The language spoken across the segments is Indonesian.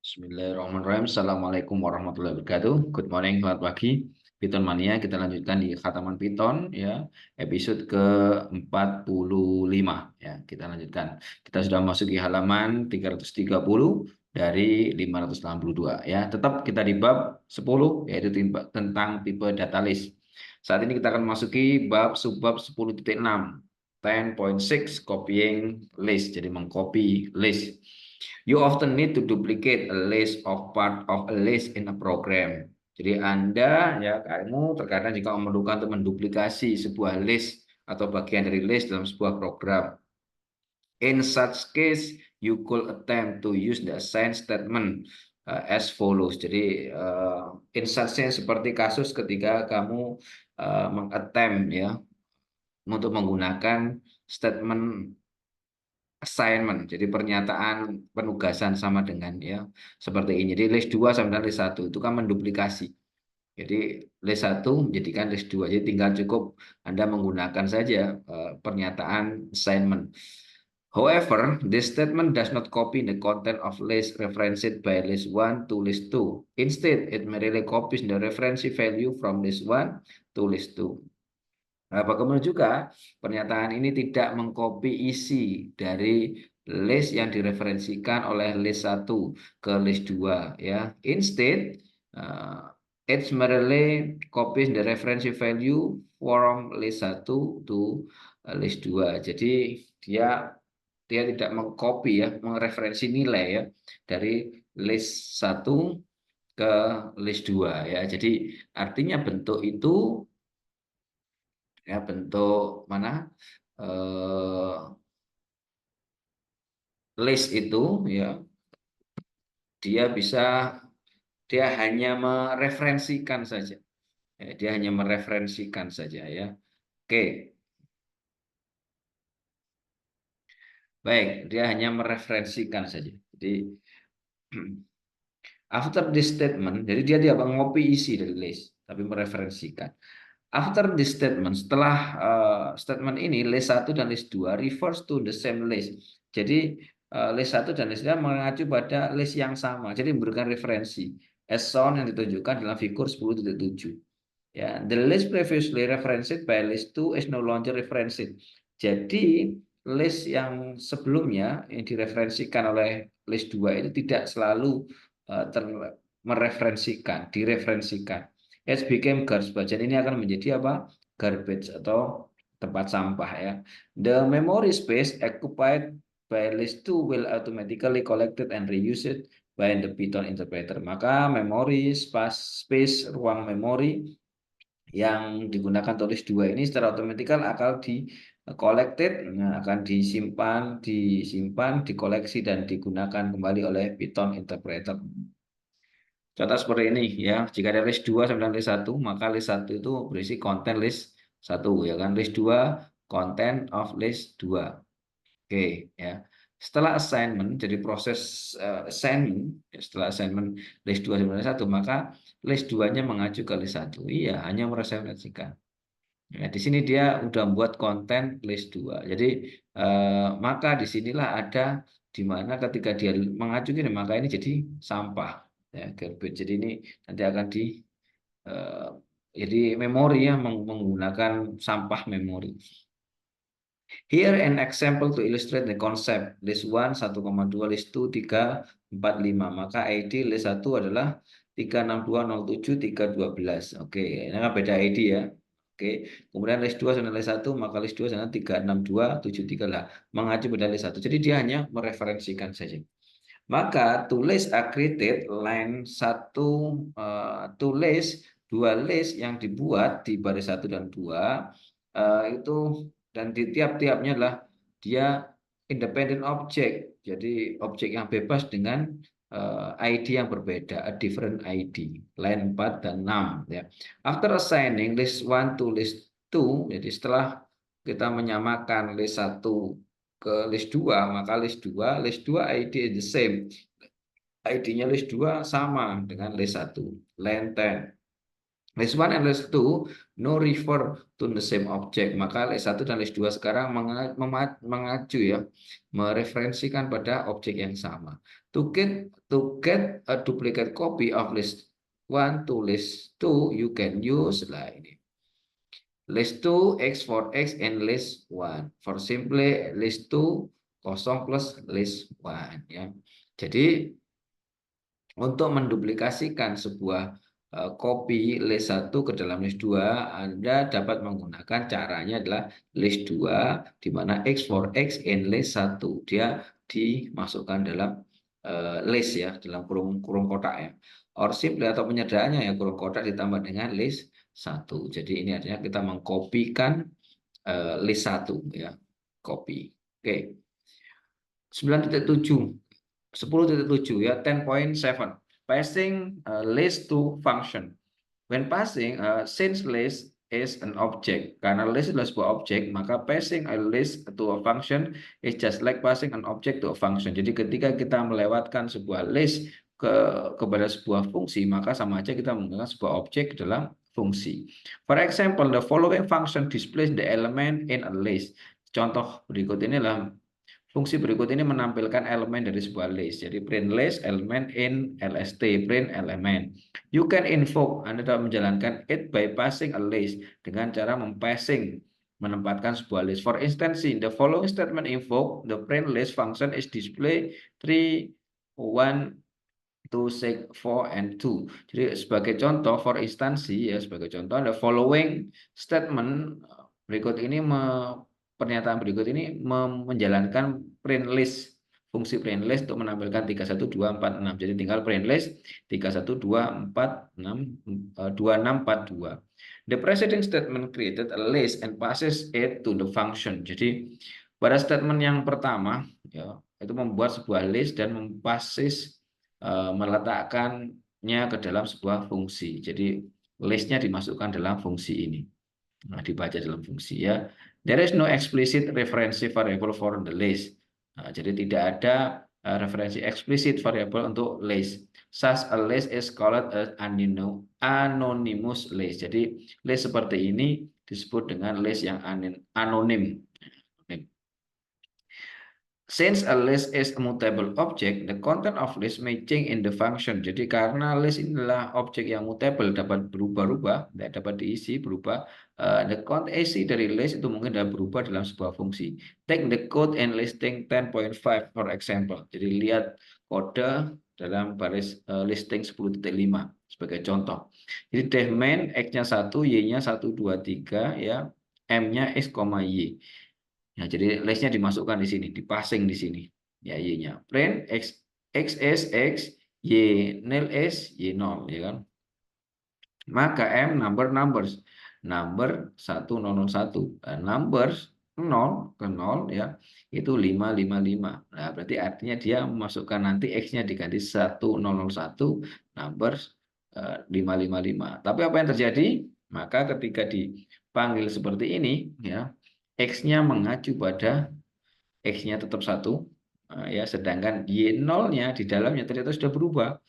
Bismillahirrahmanirrahim. Assalamualaikum warahmatullahi wabarakatuh. Good morning, selamat pagi. Python Mania, kita lanjutkan di khataman Python ya, episode ke-45 ya. Kita lanjutkan. Kita sudah masuki halaman 330 dari 582 ya. Tetap kita di bab 10 yaitu tentang tipe data list. Saat ini kita akan masuki bab subbab 10.6. 10.6 copying list. Jadi mengcopy list. You often need to duplicate a list of part of a list in a program. Jadi Anda ya kamu terkadang jika memerlukan untuk menduplikasi sebuah list atau bagian dari list dalam sebuah program. In such case, you could attempt to use the assign statement as follows. Jadi in such case seperti kasus ketika kamu mengattempt ya untuk menggunakan statement assignment, jadi pernyataan penugasan sama dengan ya seperti ini. Jadi list 2 sama dengan list 1 itu kan menduplikasi. Jadi list 1 menjadikan list 2. Jadi tinggal cukup Anda menggunakan saja pernyataan assignment. However, this statement does not copy the content of list referenced by list 1 to list 2. Instead, it merely copies the reference value from list 1 to list 2. Bagaimana juga pernyataan ini tidak mengcopy isi dari list yang direferensikan oleh list 1 ke list 2 ya. Instead, it merely copies the reference value from list 1 to list 2. Jadi dia tidak mengcopy ya, mereferensi nilai ya dari list 1 ke list 2 ya. Jadi artinya bentuk itu ya bentuk mana list itu ya dia hanya mereferensikan saja ya, dia hanya mereferensikan saja ya. Oke, baik, dia hanya mereferensikan saja. Jadi after this statement, jadi dia tidak mengopi isi dari list tapi mereferensikan. After this statement, setelah statement ini, list 1 dan list 2 refers to the same list. Jadi list 1 dan list 2 mengacu pada list yang sama. Jadi memberikan referensi. As shown yang ditunjukkan dalam figur 10.7. Ya, the list previously referenced by list 2 is no longer referenced. Jadi list yang sebelumnya yang direferensikan oleh list 2 itu tidak selalu direferensikan. It became garbage. Ini akan menjadi apa? Garbage atau tempat sampah ya. The memory space occupied by list 2 will automatically collected and reused by the Python interpreter. Maka memori space ruang memori yang digunakan untuk list 2 ini secara otomatis akan di collected, akan disimpan, dikoleksi dan digunakan kembali oleh Python interpreter. Contoh seperti ini ya, jika ada list 2 sama list 1, maka list 1 itu berisi konten list 1 ya kan, list 2 content of list 2. Oke ya. Setelah assignment, jadi proses assignment, ya, setelah assignment list 2 sama list 1, maka list 2-nya mengacu ke list 1. Iya, hanya mereferensikan. Ya, di sini dia udah buat konten list 2. Jadi maka disinilah ada di mana ketika dia mengacu ini, maka ini jadi sampah. Ya, garbage. Jadi ini nanti akan jadi memori ya, menggunakan sampah memori. Here an example to illustrate the concept. List 1 1,2, list 2 3 4 5. Maka ID list 1 adalah 36207 312. Oke, ini kan beda ID ya. Oke, kemudian list 2 sama list 1, maka list 2 sama 36273 lah, mengacu pada list 1. Jadi dia hanya mereferensikan saja. Maka tulis accreted line 1 tulis 2 list yang dibuat di baris 1 dan 2 itu, dan di tiap-tiapnya adalah dia independent object. Jadi objek yang bebas dengan ID yang berbeda, a different ID, line 4 dan 6 ya. After assigning list 1 to list 2, jadi setelah kita menyamakan list 1 ke list 2, maka list 2 ID is the same. ID-nya list 2 sama dengan list 1, line 10. List 1 and list 2 no refer to the same object. Maka list 1 dan list 2 sekarang mengacu ya, mereferensikan pada objek yang sama. To get a duplicate copy of list 1 to list 2, you can use lah ini. List 2 X for X and list 1. For simply list 2 kosong plus list 1 ya. Jadi untuk menduplikasikan sebuah copy list 1 ke dalam list 2, Anda dapat menggunakan caranya adalah list 2 di mana X for X and list 1 dia dimasukkan dalam list ya, dalam kurung kotak ya. Or simply atau penyederhanaannya ya, kurung kotak ditambah dengan list 1. Jadi ini artinya kita mengkopikan list 1 ya, copy. Oke. 9.7 10.7 ya, 10.7 passing list to function. When passing, since list is an object, karena list adalah sebuah objek, maka passing a list to a function is just like passing an object to a function. Jadi ketika kita melewatkan sebuah list kepada sebuah fungsi, maka sama aja kita menggunakan sebuah objek dalam fungsi. For example, the following function displays the element in a list. Contoh berikut inilah fungsi berikut ini menampilkan elemen dari sebuah list. Jadi print list element in lst, print element. You can invoke, Anda dapat menjalankan it by passing a list dengan cara mempassing, menempatkan sebuah list. For instance, in the following statement invoke, the print list function is display 3, 1, 2, 6, 4, and 2. Jadi sebagai contoh, for instansi ya, sebagai contoh, the following statement berikut ini pernyataan berikut ini menjalankan print list, fungsi print list untuk menampilkan 3, 1, 2, 4, 6. Jadi tinggal print list 3, 1, 2, 4, 6, 2, 6, 4, 2. The preceding statement created a list and passes it to the function. Jadi pada statement yang pertama ya, itu membuat sebuah list dan meletakkannya ke dalam sebuah fungsi. Jadi listnya dimasukkan dalam fungsi ini. Nah, dibaca dalam fungsi ya. There is no explicit reference variable for the list. Nah, jadi tidak ada referensi eksplisit variabel untuk list. Such a list is called an anonymous list. Jadi list seperti ini disebut dengan list yang anonim. Since a list is a mutable object, the content of list may change in the function. Jadi karena list inilah objek yang mutable, dapat berubah-ubah, dapat diisi, berubah. The content isi dari list itu mungkin dapat berubah dalam sebuah fungsi. Take the code and listing 10.5 for example. Jadi lihat kode dalam baris listing 10.5 sebagai contoh. Jadi def main x-nya 1, y-nya 1, 2, 3 ya, m-nya x, y. Nah, jadi listnya dimasukkan di sini, dipassing di sini. Ya, y-nya. Print x is x, y nil is y 0, ya kan? Maka m numbers 1001, numbers 0 ke 0 ya, itu 555. Nah, berarti artinya dia memasukkan nanti x-nya diganti 1001, numbers 555. Tapi apa yang terjadi? Maka ketika dipanggil seperti ini ya, X-nya mengacu pada X-nya tetap 1 ya, sedangkan Y0-nya di dalamnya ternyata sudah berubah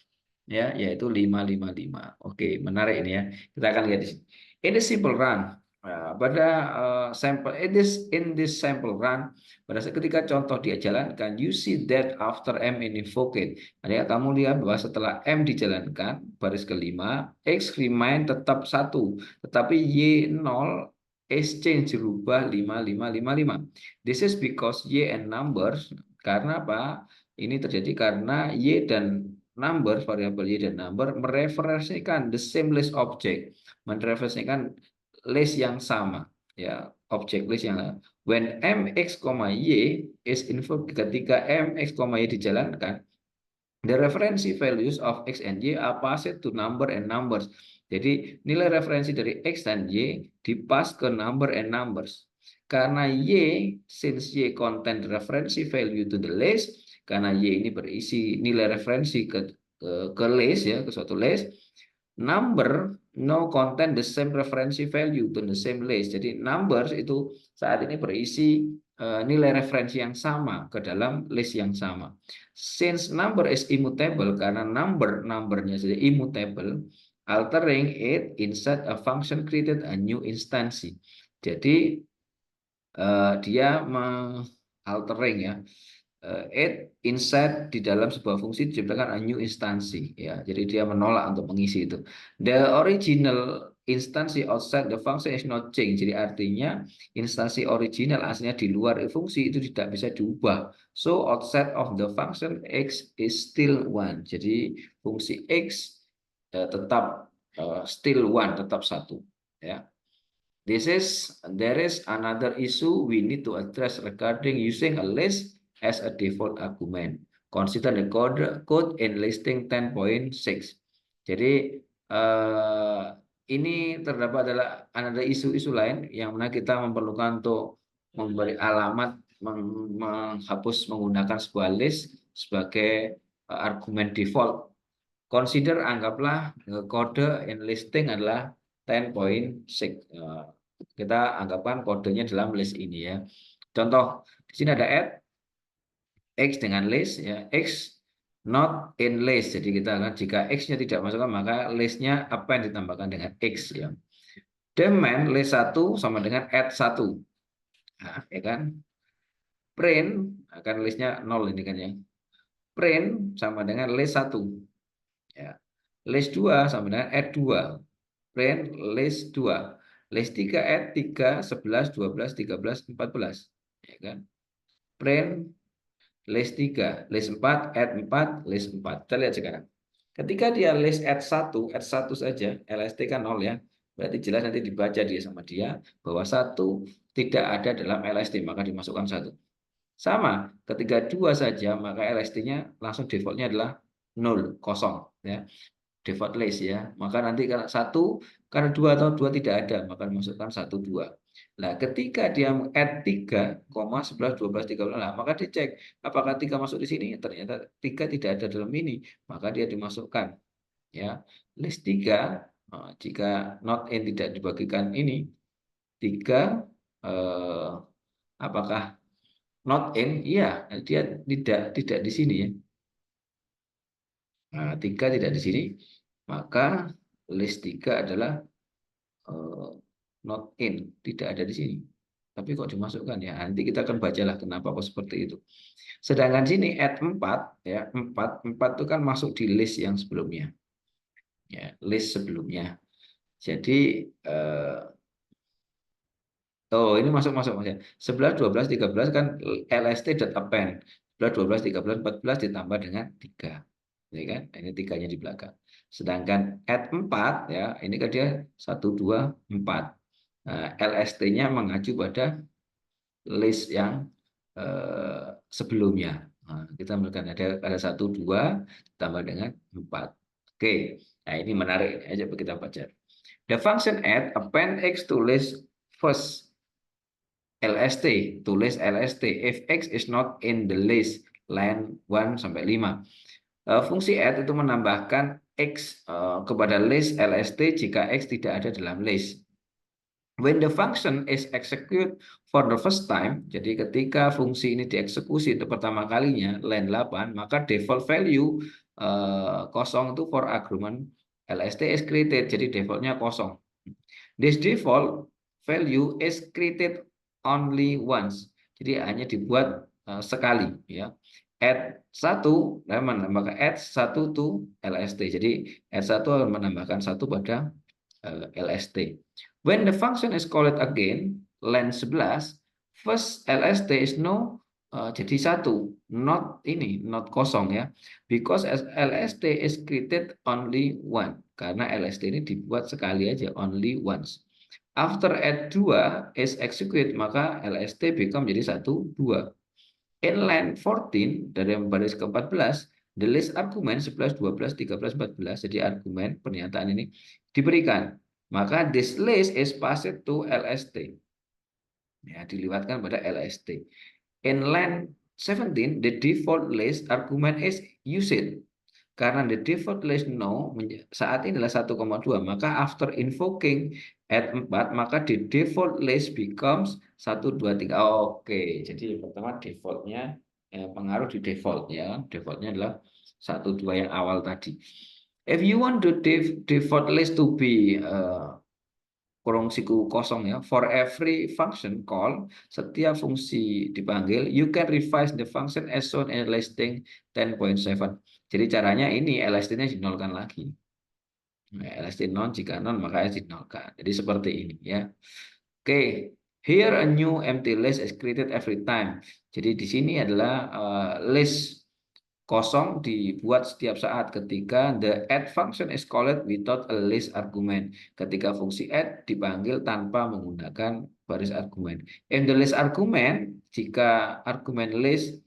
ya, yaitu 555. Oke, menarik ini ya. Kita akan lihat di sini. Ini simple run. Pada sampel in this sample run, pada saat ketika contoh dia jalankan, you see that after M invoked. Ada kamu lihat bahwa setelah M dijalankan, baris kelima, X remain tetap 1, tetapi Y0 exchange berubah 5555. This is because Y and numbers, karena apa? Ini terjadi karena Y dan number, variabel Y dan number mereferensikan the same list object, mereferensikan list yang sama ya, object list yang sama. When M, X, Y is invoked, ketika M, X, Y dijalankan, the reference values of X and Y are passed to number and numbers. Jadi nilai referensi dari X dan Y dipas ke number and numbers. Karena Y, since Y contain referensi value to the list, karena Y ini berisi nilai referensi ke list ya, ke suatu list, number no contain the same referensi value to the same list. Jadi numbers itu saat ini berisi nilai referensi yang sama ke dalam list yang sama. Since number is immutable, karena numbernya jadi immutable, altering it inside a function created a new instance. Jadi dia altering ya, it inside di dalam sebuah fungsi diciptakan a new instansi ya. Jadi dia menolak untuk mengisi itu. The original instansi outside the function is not change. Jadi artinya instansi original aslinya di luar fungsi itu tidak bisa diubah. So outside of the function x is still one. Jadi fungsi x tetap still one, tetap satu ya. There is another issue we need to address regarding using a list as a default argument. Consider the code in listing 10.6. Jadi ini terdapat adalah another isu-isu lain yang mana kita memerlukan untuk memberi alamat menghapus menggunakan sebuah list sebagai argumen default. Consider anggaplah kode in listing adalah 10.6. Kita anggapkan kodenya dalam list ini ya. Contoh di sini ada add x dengan list ya, x not in list. Jadi kita akan jika x-nya tidak masukkan maka listnya apa yang ditambahkan dengan x ya. Demand list 1 sama dengan add 1. Nah, ya kan? Print akan listnya 0 ini kan ya. Print sama dengan list 1. Ya. List 2 sama dengan add 2. Print list 2. List 3 add 3, 11, 12, 13, 14. Ya kan? Print list 3, list 4, add 4, list 4. Kita lihat sekarang. Ketika dia list add 1 saja, LST kan 0 ya. Berarti jelas nanti dibaca dia sama dia bahwa 1 tidak ada dalam LST, maka dimasukkan 1. Sama, ketika 2 saja, maka LST-nya langsung defaultnya adalah 0, kosong. Ya. Default list ya, maka nanti karena 1, karena 2 atau 2 tidak ada, maka dimasukkan 1, 2. Nah, ketika dia add 3, 11, 12, 13, nah, maka dicek apakah 3 masuk di sini, ternyata 3 tidak ada dalam ini, maka dia dimasukkan ya. List 3, jika not in tidak dibagikan ini, 3 apakah not in? Iya, dia tidak di sini ya. Nah, 3 tidak di sini, maka list 3 adalah not in, tidak ada di sini. Tapi kok dimasukkan ya? Nanti kita akan bacalah kenapa kok seperti itu. Sedangkan sini add 4 ya, 4 itu kan masuk di list yang sebelumnya. Ya, list sebelumnya. Jadi ini masuk ya. 11, 12, 13 kan lst.append. 11, 12, 13, 14 ditambah dengan 3. Ya kan? Ini 3-nya di belakang. Sedangkan add 4 ya, ini kan dia 1 2 4. Nah, LST-nya mengacu pada list yang sebelumnya. Nah, kita melakukan ada 1 2 tambah dengan 4. Oke. Nah, ini menarik. Aja kita baca. The function add append x to list first LST, tulis LST if x is not in the list, line 1 sampai 5. Fungsi add itu menambahkan x kepada list LST jika x tidak ada dalam list. When the function is execute for the first time, jadi ketika fungsi ini dieksekusi untuk pertama kalinya, line 8, maka default value kosong itu for argument LST is created, jadi defaultnya kosong. This default value is created only once. Jadi hanya dibuat sekali ya. Add 1 menambahkan add 1 to LST. Jadi add 1 menambahkan 1 pada LST. When the function is called again, line 11, first LST is no, jadi 1, not ini, not kosong ya. Because LST is created only one. Karena LST ini dibuat sekali aja, only once. After add 2 is execute, maka LST become jadi 1, 2. In line 14, dari baris ke-14, the list argument 11, 12, 13, 14, jadi argumen pernyataan ini diberikan. Maka this list is passed to LST. Ya, diliwatkan pada LST. In line 17, the default list argument is used. Karena the default list no saat ini adalah 1,2, maka after invoking add 4, maka the default list becomes 1, 2, 3. Oke, jadi pertama defaultnya pengaruh di default ya. Defaultnya adalah 1, 2 yang awal tadi. If you want the default list to be kurung siku kosong ya, for every function call, setiap fungsi dipanggil, you can revise the function as shown in listing 10.7. Jadi caranya ini LST-nya dinolkan lagi. LST non, jika non maka dinolkan. Jadi seperti ini ya. Oke, here a new empty list is created every time. Jadi di sini adalah list kosong dibuat setiap saat ketika the add function is called without a list argument. Ketika fungsi add dipanggil tanpa menggunakan baris argumen. In the list argument, jika argumen list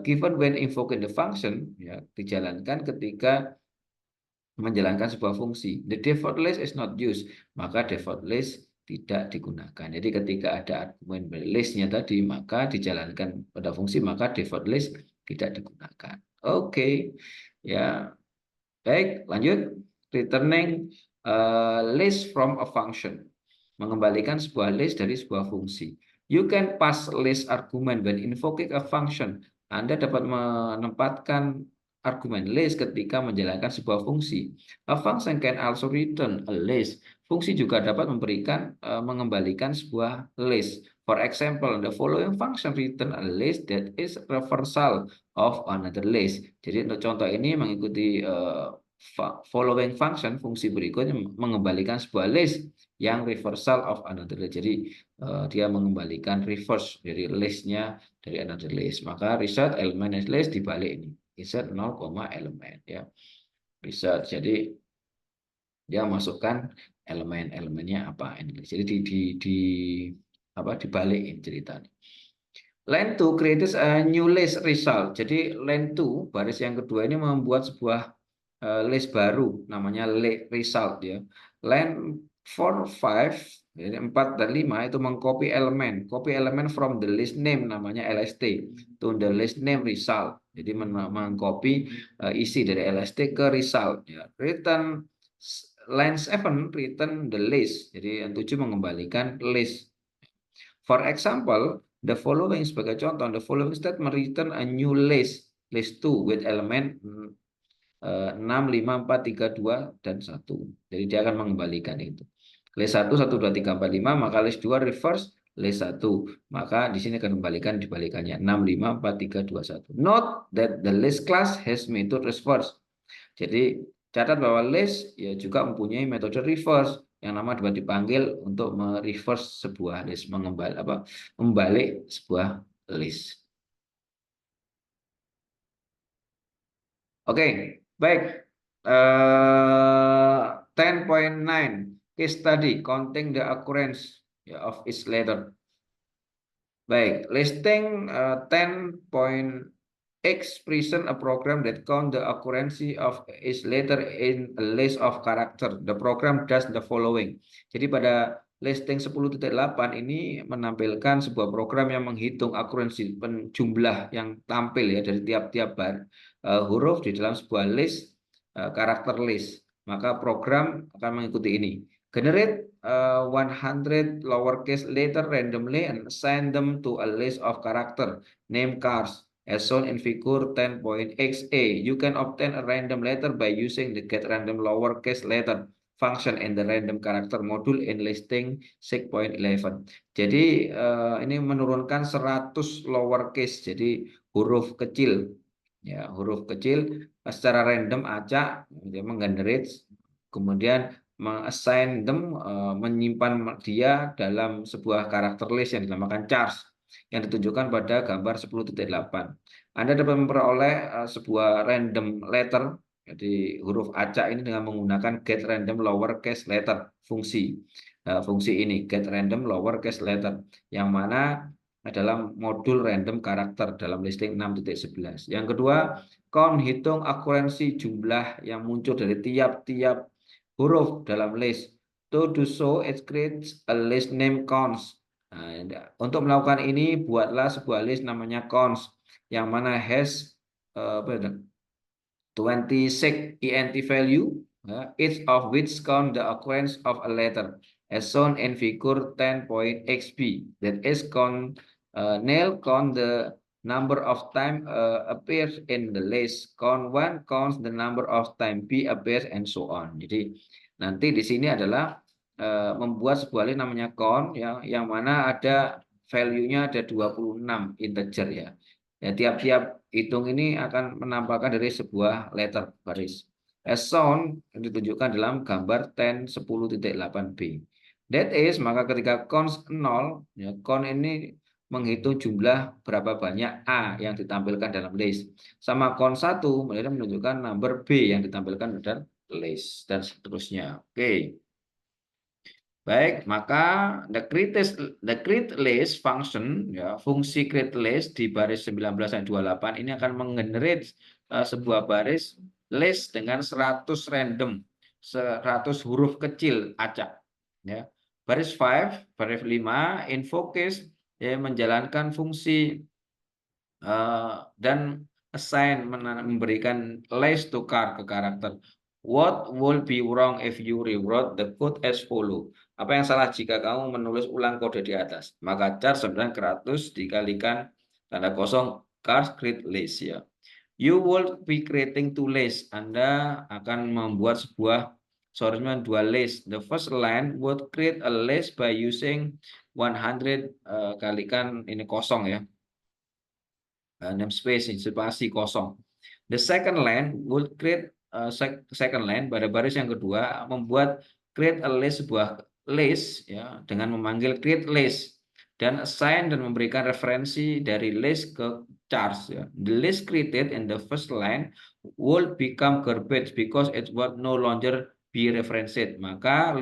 given when invoking the function ya, dijalankan ketika menjalankan sebuah fungsi. The default list is not used, maka default list tidak digunakan. Jadi ketika ada argumen listnya tadi, maka dijalankan pada fungsi, maka default list tidak digunakan. Oke, ya baik. Lanjut, returning list from a function, mengembalikan sebuah list dari sebuah fungsi. You can pass list argument when invoking a function. Anda dapat menempatkan argumen list ketika menjalankan sebuah fungsi. A function can also return a list. Fungsi juga dapat memberikan mengembalikan sebuah list. For example, the following function return a list that is reversal of another list. Jadi untuk contoh ini mengikuti following function, fungsi berikutnya mengembalikan sebuah list yang reversal of another list. Jadi dia mengembalikan reverse dari listnya dari another list. Maka result element list dibalik ini. Insert 0, element ya. Result. Jadi dia masukkan elemen-elemennya apa ini. Jadi dibalikin ceritanya. Line 2 creates a new list result. Jadi line 2 baris yang kedua ini membuat sebuah list baru namanya result ya. Line 4, 5 jadi 4 dan 5 itu mengcopy elemen. Copy elemen from the list name namanya LST to the list name result. Jadi mengcopy isi dari LST ke result ya. Return line 7 return the list. Jadi yang 7 mengembalikan list. For example, the following sebagai contoh, the following statement return a new list 2 with element 6, 5, 4, 3, 2, dan 1. Jadi dia akan mengembalikan itu. List 1, 1, 2, 3, 4, 5, maka list 2 reverse list 1. Maka di sini akan kembalikan dibalikannya. 6, 5, 4, 3, 2, 1. Note that the list class has method reverse. Jadi catat bahwa list ya juga mempunyai metode reverse yang nama dapat dipanggil untuk mereverse sebuah list, membalik sebuah list. Oke, baik. 10.9 case study counting the occurrence of each letter. Baik, listing 10.x present a program that count the occurrence of each letter in a list of character. The program does the following. Jadi pada listing 10.8 ini menampilkan sebuah program yang menghitung akurensi jumlah yang tampil ya dari tiap-tiap huruf di dalam sebuah list karakter list. Maka program akan mengikuti ini. Generate 100 lowercase letter randomly and assign them to a list of character name cars as shown in figure 10.xa. You can obtain a random letter by using the get random lowercase letter function in the random character module in listing 6.11. Jadi ini menurunkan 100 lowercase, jadi huruf kecil. Ya, huruf kecil secara random acak dia menggenerate, kemudian mengassign them, menyimpan dia dalam sebuah karakter list yang dinamakan chars yang ditunjukkan pada gambar 10.8. Anda dapat memperoleh sebuah random letter, jadi huruf acak ini dengan menggunakan get random lowercase letter fungsi. Fungsi ini get random lowercase letter yang mana dalam modul random karakter dalam listing 6.11. Yang kedua, count hitung akurensi jumlah yang muncul dari tiap-tiap huruf dalam list. To do so, it creates a list name counts. Nah, untuk melakukan ini, buatlah sebuah list namanya counts yang mana has 26 ent value, each of which count the occurrence of a letter, as shown in figure 10.xb. That is count count the number of time appears in the list, count 1 counts the number of time B appears and so on. Jadi nanti di sini adalah membuat sebuah list namanya count ya, yang mana ada value-nya ada 26 integer ya. Ya, tiap-tiap hitung ini akan menampakkan dari sebuah letter baris. As shown ditunjukkan dalam gambar 10.10.8b. That is, maka ketika count 0, ya, count ini menghitung jumlah berapa banyak A yang ditampilkan dalam list. Sama count 1, mereka menunjukkan number B yang ditampilkan dalam list, dan seterusnya. Oke. Baik, maka the create list function, ya, fungsi create list di baris 19/28 ini akan menggenerate sebuah baris list dengan 100 random, 100 huruf kecil acak. Ya. Baris 5 invokes, ya, menjalankan fungsi dan assign, memberikan list to car ke karakter. What will be wrong if you rewrote the code as follow? Apa yang salah jika kamu menulis ulang kode di atas? Maka char 900 dikalikan tanda kosong cars create list ya. You will be creating two list. Anda akan membuat sebuah dua list. The first line would create a list by using 100 kalikan ini kosong ya. Namespace spasi kosong. The second line would create second line pada baris yang kedua membuat create a list, sebuah list ya, dengan memanggil create list dan assign dan memberikan referensi dari list ke chars ya. The list created in the first line will become garbage because it will no longer be referenced. Maka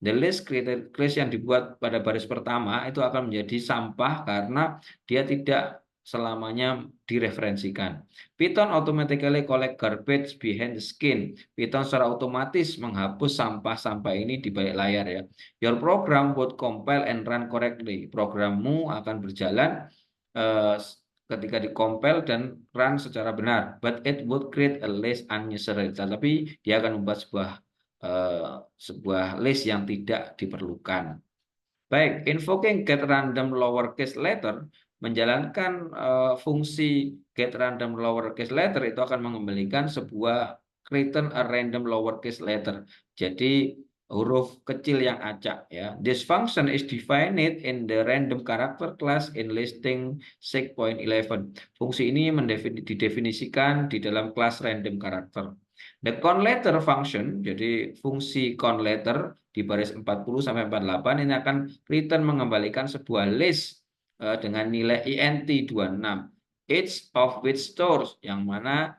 the list created list yang dibuat pada baris pertama itu akan menjadi sampah karena dia tidak selamanya direferensikan. Python automatically collect garbage behind the screen. Python secara otomatis menghapus sampah-sampah ini di balik layar ya. Your program would compile and run correctly. Programmu akan berjalan ketika dikompil dan run secara benar. But it would create a list unnecessary. Tapi dia akan membuat sebuah list yang tidak diperlukan. Baik, invoking get random lowercase letter menjalankan fungsi get random lowercase letter itu akan mengembalikan sebuah return a random lowercase letter. Jadi huruf kecil yang acak ya. This function is defined in the random character class in listing 6.11. Fungsi ini didefinisikan di dalam kelas random character. The count letter function, jadi fungsi count letter di baris 40-48 ini akan return mengembalikan sebuah list dengan nilai int 26, each of which stores, yang mana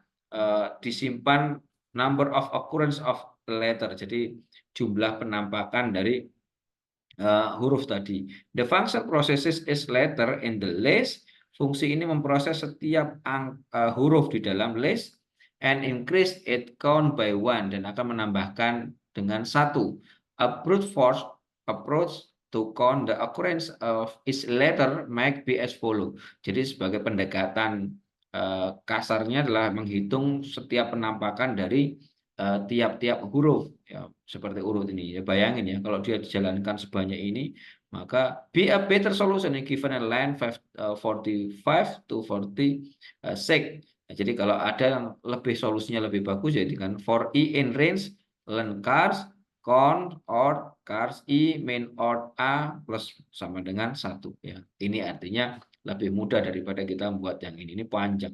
disimpan number of occurrence of letter, jadi jumlah penampakan dari huruf tadi. The function processes each letter in the list. Fungsi ini memproses setiap huruf di dalam list and increase it count by 1, dan akan menambahkan dengan 1. A brute force approach to count the occurrence of each letter might be as follow. Jadi sebagai pendekatan kasarnya adalah menghitung setiap penampakan dari tiap-tiap huruf ya, seperti urut ini ya. Bayangin ya, kalau dia dijalankan sebanyak ini, maka be a better solution given a line 45 to 46. Nah, jadi kalau ada yang solusinya lebih bagus ya dengan for i in range len cars count or cars i min or a plus sama dengan 1 ya. Ini artinya lebih mudah daripada kita membuat yang ini panjang.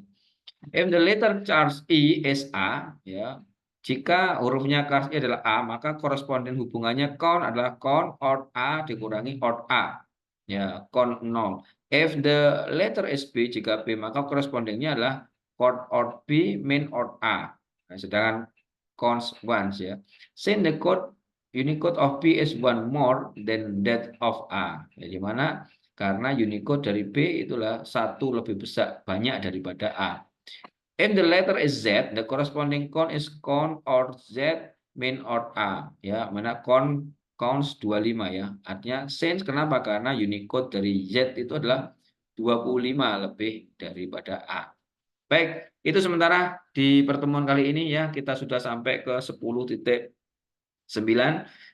If the letter chars i is a ya, jika hurufnya cars i adalah a, maka koresponden hubungannya count adalah count or a dikurangi or a ya, count 0. If the letter is b, jika b, maka korespondennya adalah count or b min or a. Nah, sedangkan count once ya. Since the Unicode of B is one more than that of A. Ya, di mana karena Unicode dari B itulah satu lebih besar, banyak daripada A. If the letter is Z, the corresponding count is count or Z min or A. Ya, mana count counts 25 ya. Artinya since, kenapa? Karena Unicode dari Z itu adalah 25 lebih daripada A. Baik, itu sementara di pertemuan kali ini ya, kita sudah sampai ke 10.9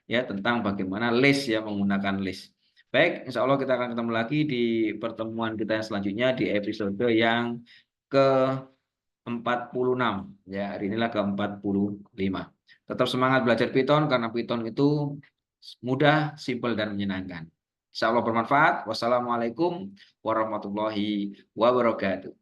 ya, tentang bagaimana list ya, menggunakan list. Baik, insya Allah kita akan ketemu lagi di pertemuan kita yang selanjutnya di episode yang ke-46. Ya, hari inilah ke-45. Tetap semangat belajar Python karena Python itu mudah, simpel, dan menyenangkan. Insya Allah bermanfaat. Wassalamualaikum warahmatullahi wabarakatuh.